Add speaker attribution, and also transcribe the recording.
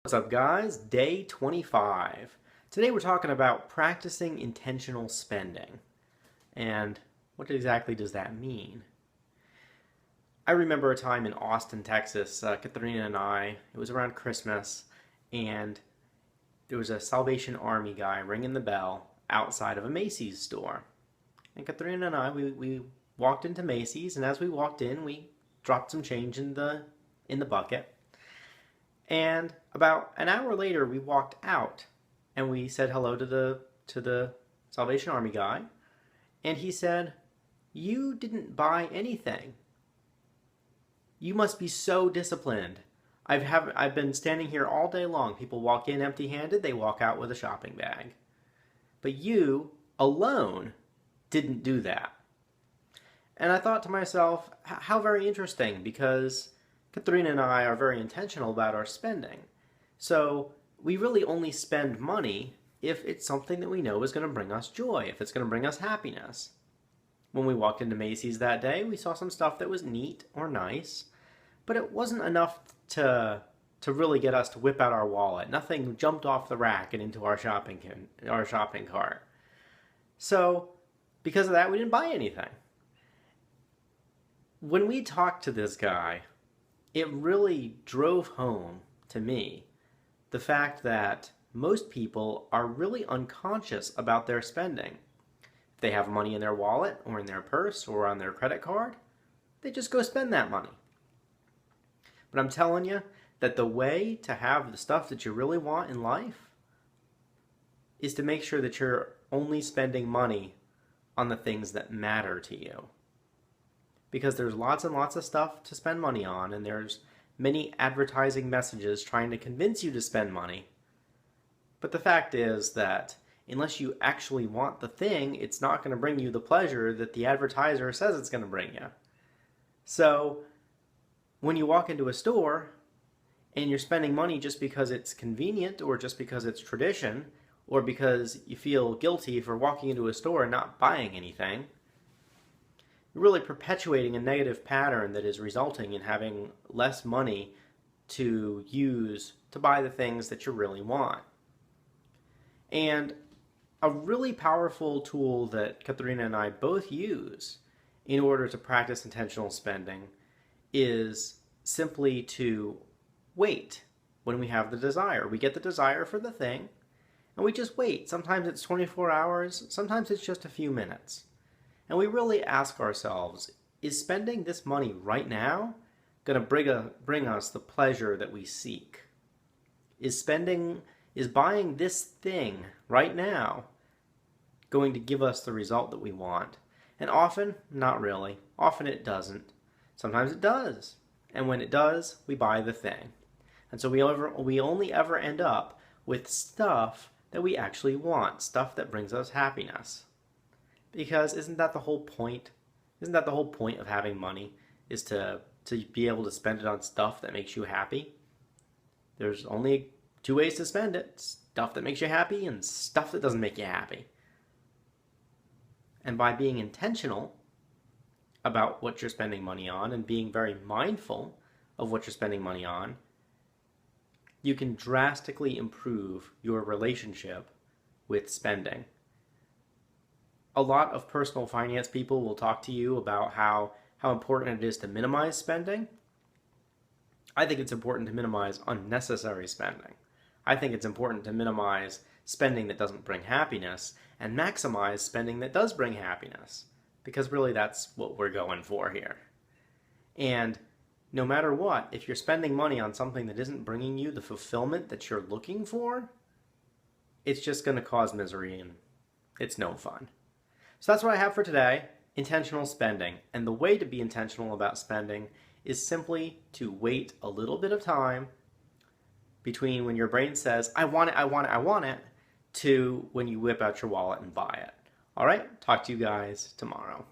Speaker 1: What's up, guys? Day 25. Today we're talking about practicing intentional spending. And what exactly does that mean? I remember a time in Austin, Texas, Katharina and I, it was around Christmas, and there was a Salvation Army guy ringing the bell outside of a Macy's store. And Katharina and I, we walked into Macy's, and as we walked in, we dropped some change in the bucket. And about an hour later, we walked out and we said hello to the Salvation Army guy. And he said, "You didn't buy anything. You must be so disciplined. I've been standing here all day long. People walk in empty-handed, they walk out with a shopping bag. But you alone didn't do that." And I thought to myself, how very interesting, because Katharina and I are very intentional about our spending. So we really only spend money if it's something that we know is going to bring us joy, if it's going to bring us happiness. When we walked into Macy's that day, we saw some stuff that was neat or nice, but it wasn't enough to really get us to whip out our wallet. Nothing jumped off the rack and into our shopping cart. So because of that, we didn't buy anything. When we talked to this guy, it really drove home to me the fact that most people are really unconscious about their spending. If they have money in their wallet or in their purse or on their credit card, they just go spend that money. But I'm telling you that the way to have the stuff that you really want in life is to make sure that you're only spending money on the things that matter to you. Because there's lots and lots of stuff to spend money on, and there's many advertising messages trying to convince you to spend money. But the fact is that unless you actually want the thing, it's not going to bring you the pleasure that the advertiser says it's going to bring you. So when you walk into a store and you're spending money just because it's convenient, or just because it's tradition, or because you feel guilty for walking into a store and not buying anything, you're really perpetuating a negative pattern that is resulting in having less money to use to buy the things that you really want. And a really powerful tool that Katharina and I both use in order to practice intentional spending is simply to wait when we have the desire. We get the desire for the thing, and we just wait. Sometimes it's 24 hours, sometimes it's just a few minutes. And we really ask ourselves, is spending this money right now going to bring us the pleasure that we seek? Is buying this thing right now going to give us the result that we want? And often, not really. Often it doesn't. Sometimes it does. And when it does, we buy the thing. And so we only ever end up with stuff that we actually want, stuff that brings us happiness. Because isn't that the whole point? Isn't that the whole point of having money? Is to be able to spend it on stuff that makes you happy? There's only two ways to spend it: stuff that makes you happy and stuff that doesn't make you happy. And by being intentional about what you're spending money on and being very mindful of what you're spending money on, you can drastically improve your relationship with spending. A lot of personal finance people will talk to you about how important it is to minimize spending. I think it's important to minimize unnecessary spending. I think it's important to minimize spending that doesn't bring happiness and maximize spending that does bring happiness, because really that's what we're going for here. And no matter what, if you're spending money on something that isn't bringing you the fulfillment that you're looking for, it's just going to cause misery, and it's no fun. So that's what I have for today: intentional spending. And the way to be intentional about spending is simply to wait a little bit of time between when your brain says, "I want it, I want it, I want it," to when you whip out your wallet and buy it. All right, talk to you guys tomorrow.